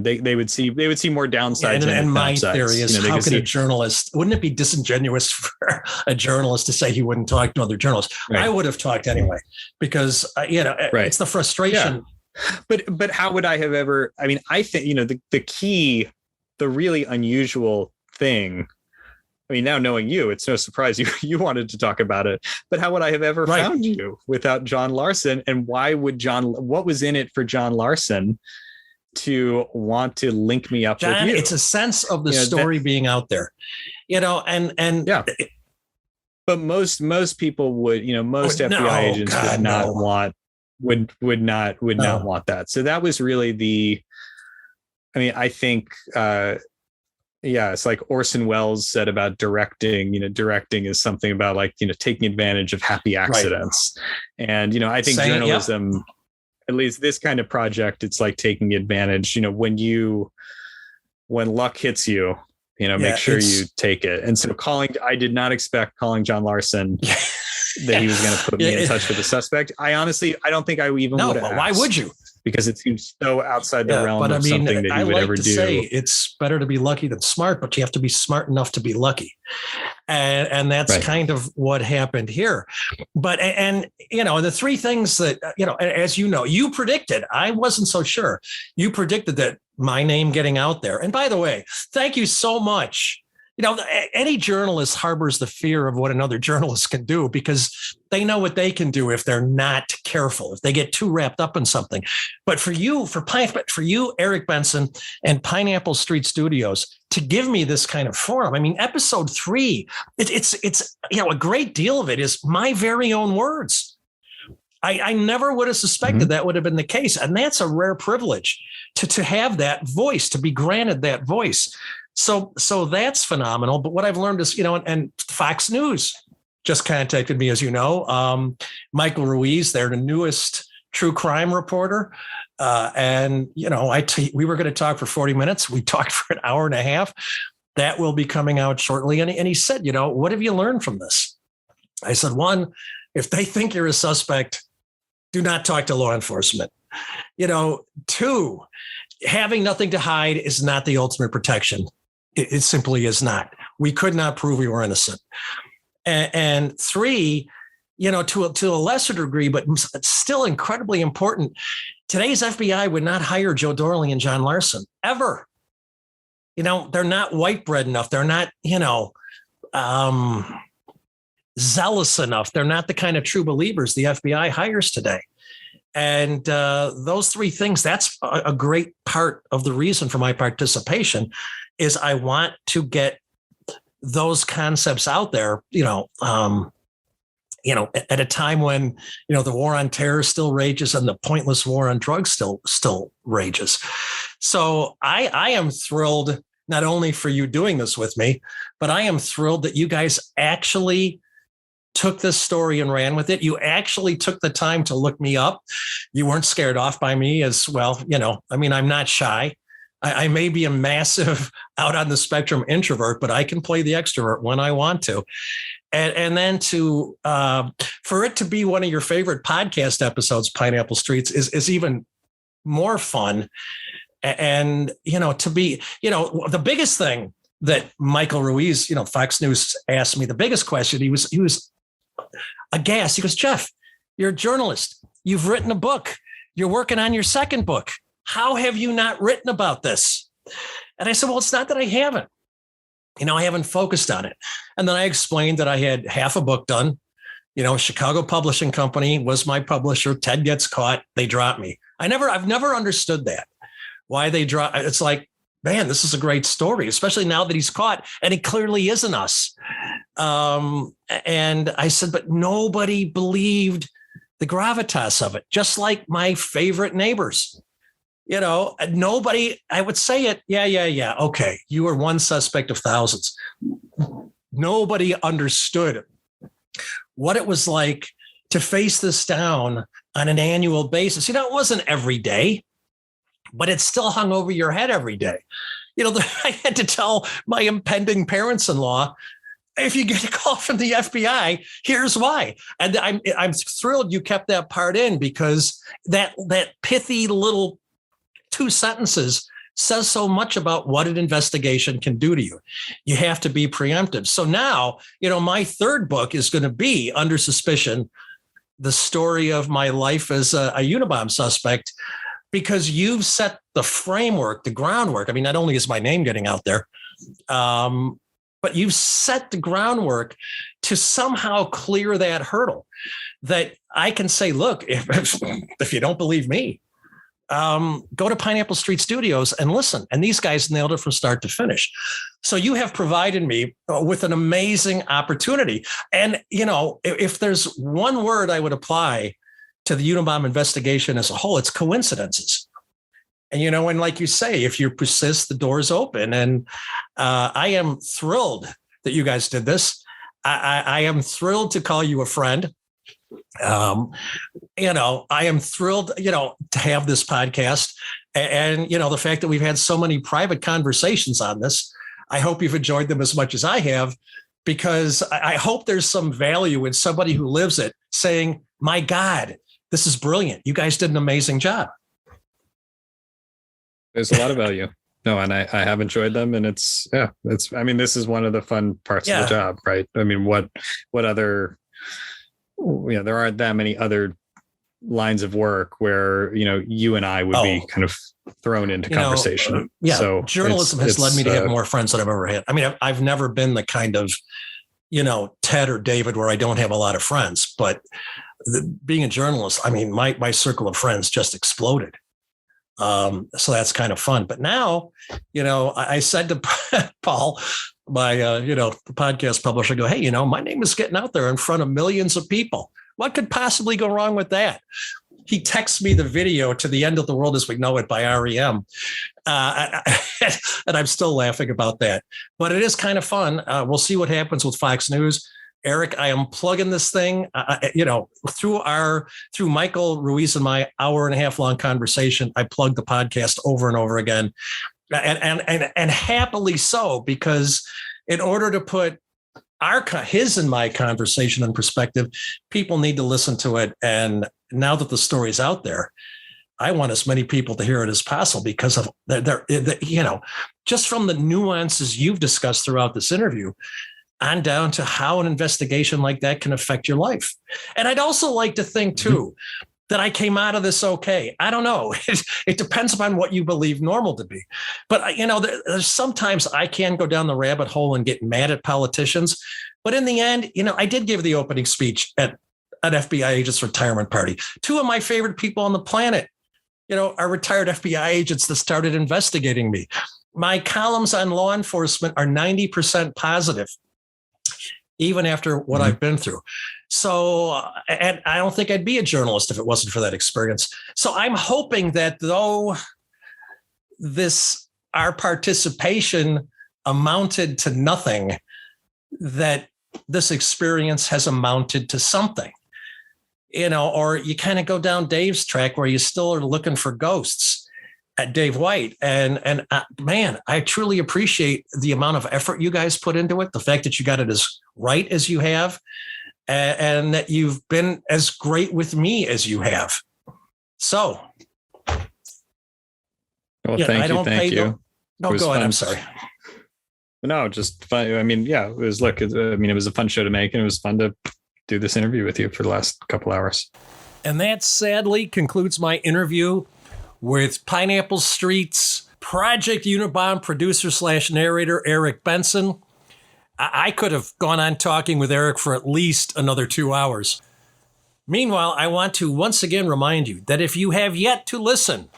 they would see more downsides. And my theory is, how could a journalist, wouldn't it be disingenuous for a journalist to say he wouldn't talk to other journalists? Right. I would have talked anyway, because, it's the frustration. Yeah. But how would I have ever, I mean, I think, the key, the really unusual thing, I mean, now knowing you, it's no surprise you wanted to talk about it, but how would I have ever found you without John Larson? And what was in it for John Larson to want to link me up John, with you. it's a sense of the story being out there, and yeah. But most people would, most FBI agents would not want that. So that was really I think, it's like Orson Welles said about directing. Directing is something about like, taking advantage of happy accidents. Right. And, I think journalism, at least this kind of project, it's like taking advantage, when luck hits you, make sure you take it. And so I did not expect calling John Larson that he was going to put me in touch with the suspect. I don't think I even would have asked. Why would you? Because it seems so outside the realm of something that he would ever do. Say it's better to be lucky than smart, but you have to be smart enough to be lucky. And that's kind of what happened here. But, the three things that, as you predicted, I wasn't so sure. You predicted that my name getting out there. And by the way, thank you so much. Any journalist harbors the fear of what another journalist can do because they know what they can do if they're not careful, if they get too wrapped up in something. But for you, Eric Benson and Pineapple Street Studios, to give me this kind of forum, episode 3, it's a great deal of it is my very own words. I never would have suspected that would have been the case. And that's a rare privilege to have that voice, to be granted that voice. So that's phenomenal. But what I've learned is, and Fox News just contacted me, as you know, Michael Ruiz, they're the newest true crime reporter. And we were going to talk for 40 minutes. We talked for an hour and a half. That will be coming out shortly. And he said, what have you learned from this? I said, 1, if they think you're a suspect, do not talk to law enforcement. 2, having nothing to hide is not the ultimate protection. It simply is not. We could not prove we were innocent. And 3, to a lesser degree, but still incredibly important, today's FBI would not hire Joe Dorling and John Larson ever. They're not white bread enough. They're not, zealous enough. They're not the kind of true believers the FBI hires today. And those 3 things, that's a great part of the reason for my participation is I want to get those concepts out there, at a time when, the war on terror still rages and the pointless war on drugs still rages. So I am thrilled not only for you doing this with me, but I am thrilled that you guys actually took this story and ran with it. You actually took the time to look me up. You weren't scared off by me as well. I'm not shy. I may be a massive out on the spectrum introvert, but I can play the extrovert when I want to. And then for it to be one of your favorite podcast episodes, Pineapple Streets, is even more fun. And, to be, the biggest thing that Michael Ruiz, Fox News asked me, the biggest question, he was aghast. He goes, Jeff, you're a journalist. You've written a book. You're working on your second book. How have you not written about this? And I said, well, it's not that I haven't. I haven't focused on it. And then I explained that I had half a book done. Chicago Publishing Company was my publisher. Ted gets caught. They drop me. I've never understood that. Why they drop. It's like, man, this is a great story, especially now that he's caught and he clearly isn't us. And I said, but nobody believed the gravitas of it, just like my favorite neighbors. Nobody, I would say it. Yeah. Okay. You were one suspect of thousands. Nobody understood what it was like to face this down on an annual basis. It wasn't every day, but it still hung over your head every day. I had to tell my impending parents-in-law, if you get a call from the FBI, here's why. And I'm thrilled you kept that part in because that pithy little 2 sentences says so much about what an investigation can do to you. You have to be preemptive. So now, my third book is going to be Under Suspicion, the story of my life as a Unabom suspect, because you've set the framework, the groundwork. Not only is my name getting out there, but you've set the groundwork to somehow clear that hurdle that I can say, look, if you don't believe me, go to Pineapple Street Studios and listen. And these guys nailed it from start to finish. So you have provided me with an amazing opportunity. And, if there's one word I would apply to the Unabom investigation as a whole, it's coincidences. And, and like you say, if you persist, the door's open. And I am thrilled that you guys did this. I am thrilled to call you a friend. I am thrilled, to have this podcast and, the fact that we've had so many private conversations on this. I hope you've enjoyed them as much as I have, because I hope there's some value in somebody who lives it saying, my God, this is brilliant. You guys did an amazing job. There's a lot of value. No, and I have enjoyed them, and this is one of the fun parts of the job, right? I mean, what other, there aren't that many other lines of work where, you and I would be kind of thrown into conversation. So journalism has led me to have more friends than I've ever had. I mean, I've never been the kind of, Ted or David where I don't have a lot of friends, but being a journalist, I mean, my circle of friends just exploded. So that's kind of fun. But now, I said to Paul, my, the podcast publisher, I go, hey, my name is getting out there in front of millions of people. What could possibly go wrong with that? He texts me the video to The End of the World as We Know It by REM. And I'm still laughing about that. But it is kind of fun. We'll see what happens with Fox News. Eric, I am plugging this thing, through Michael Ruiz and my hour-and-a-half long conversation. I plugged the podcast over and over again, and happily so, because in order to put his and my conversation in perspective, people need to listen to it. And now that the story's out there, I want as many people to hear it as possible, because of just from the nuances you've discussed throughout this interview, on down to how an investigation like that can affect your life. And I'd also like to think, too, that I came out of this okay. I don't know. It depends upon what you believe normal to be. But, there's sometimes I can go down the rabbit hole and get mad at politicians. But in the end, I did give the opening speech at an FBI agent's retirement party. Two of my favorite people on the planet, are retired FBI agents that started investigating me. My columns on law enforcement are 90% positive, even after what I've been through. So, and I don't think I'd be a journalist if it wasn't for that experience. So I'm hoping that though our participation amounted to nothing, that this experience has amounted to something, or you kind of go down Dave's track where you still are looking for ghosts at Dave White. And man, I truly appreciate the amount of effort you guys put into it. The fact that you got it as right as you have, and that you've been as great with me as you have. So. Well, thank you. No, go ahead. I'm sorry. No, just fun. I mean, it was, it was a fun show to make, and it was fun to do this interview with you for the last couple hours. And that sadly concludes my interview with Pineapple Street's Project Unabom producer/narrator, Eric Benson. I could have gone on talking with Eric for at least another 2 hours. Meanwhile, I want to once again remind you that if you have yet to listen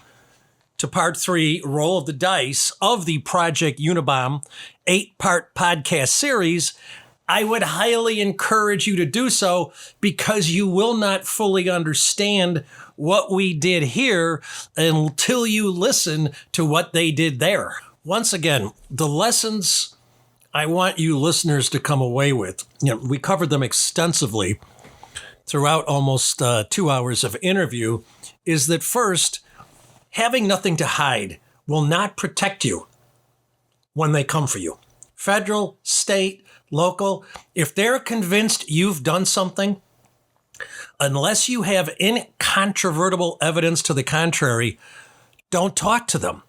to part 3, Roll of the Dice, of the Project Unabom 8-part podcast series, I would highly encourage you to do so, because you will not fully understand what we did here until you listen to what they did there. Once again, the lessons I want you listeners to come away with, we covered them extensively throughout almost 2 hours of interview, is that first, having nothing to hide will not protect you when they come for you. Federal, state, local, if they're convinced you've done something, unless you have incontrovertible evidence to the contrary, don't talk to them.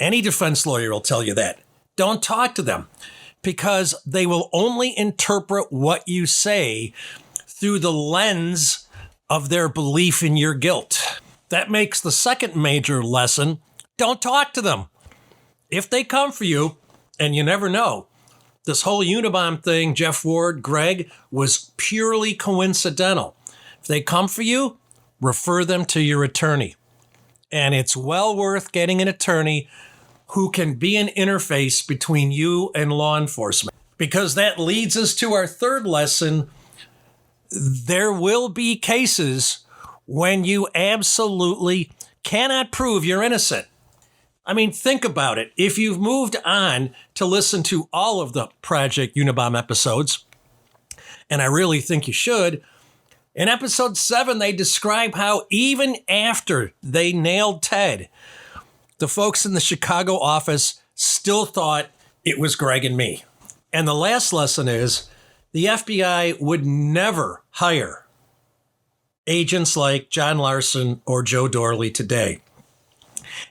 Any defense lawyer will tell you that. Don't talk to them, because they will only interpret what you say through the lens of their belief in your guilt. That makes the second major lesson: don't talk to them. If they come for you, and you never know, this whole Unabom thing, Jeff Ward, Greg, was purely coincidental. If they come for you, refer them to your attorney. And it's well worth getting an attorney who can be an interface between you and law enforcement. Because that leads us to our third lesson. There will be cases when you absolutely cannot prove you're innocent. I mean, think about it. If you've moved on to listen to all of the Project Unabom episodes, and I really think you should, in episode 7, they describe how even after they nailed Ted, the folks in the Chicago office still thought it was Greg and me. And the last lesson is the FBI would never hire agents like John Larson or Joe Dorley today.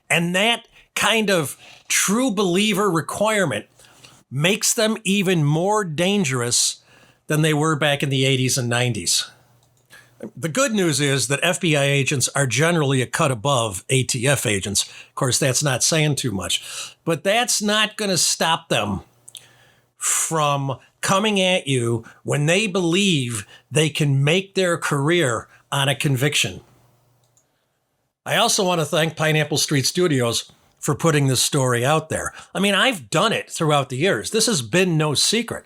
And that kind of true believer requirement makes them even more dangerous than they were back in the 80s and 90s. The good news is that FBI agents are generally a cut above ATF agents. Of course, that's not saying too much, but that's not going to stop them from coming at you when they believe they can make their career on a conviction. I also want to thank Pineapple Street Studios for putting this story out there. I mean, I've done it throughout the years. This has been no secret.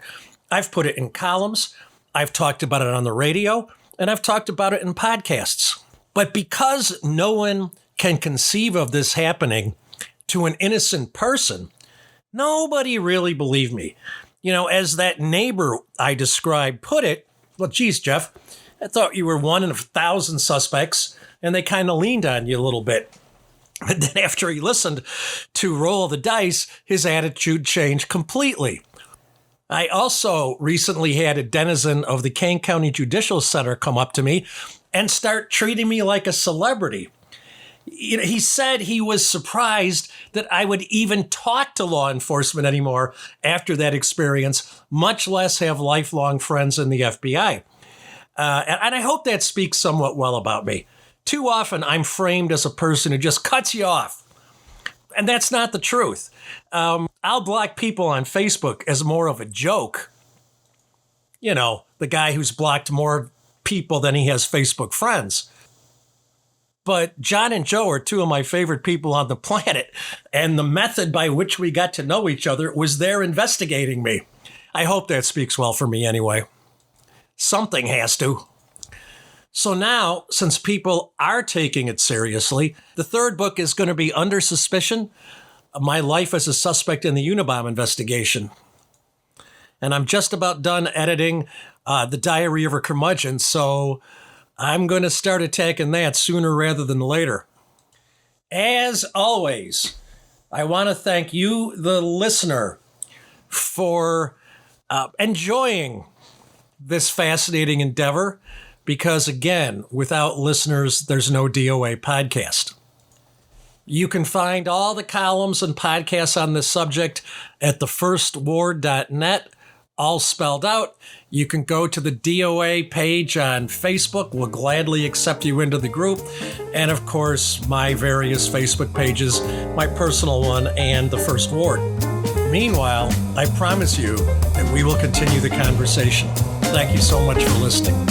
I've put it in columns. I've talked about it on the radio. And I've talked about it in podcasts. But because no one can conceive of this happening to an innocent person, nobody really believed me. You know, as that neighbor I described put it, well, geez, Jeff, I thought you were one in 1,000 suspects, and they kind of leaned on you a little bit. But then after he listened to Roll the Dice, his attitude changed completely. I also recently had a denizen of the Kane County Judicial Center come up to me and start treating me like a celebrity. You know, he said he was surprised that I would even talk to law enforcement anymore after that experience, much less have lifelong friends in the FBI. And I hope that speaks somewhat well about me. Too often I'm framed as a person who just cuts you off. And that's not the truth. I'll block people on Facebook as more of a joke. You know, the guy who's blocked more people than he has Facebook friends. But John and Joe are two of my favorite people on the planet. And the method by which we got to know each other was their investigating me. I hope that speaks well for me anyway. Something has to. So now, since people are taking it seriously, the third book is going to be Under Suspicion, My Life as a Suspect in the Unabom Investigation. And I'm just about done editing The Diary of a Curmudgeon, so I'm going to start attacking that sooner rather than later. As always, I want to thank you, the listener, for enjoying this fascinating endeavor. Because again, without listeners, there's no DOA podcast. You can find all the columns and podcasts on this subject at thefirstward.net, all spelled out. You can go to the DOA page on Facebook. We'll gladly accept you into the group. And of course, my various Facebook pages, my personal one and the First Ward. Meanwhile, I promise you that we will continue the conversation. Thank you so much for listening.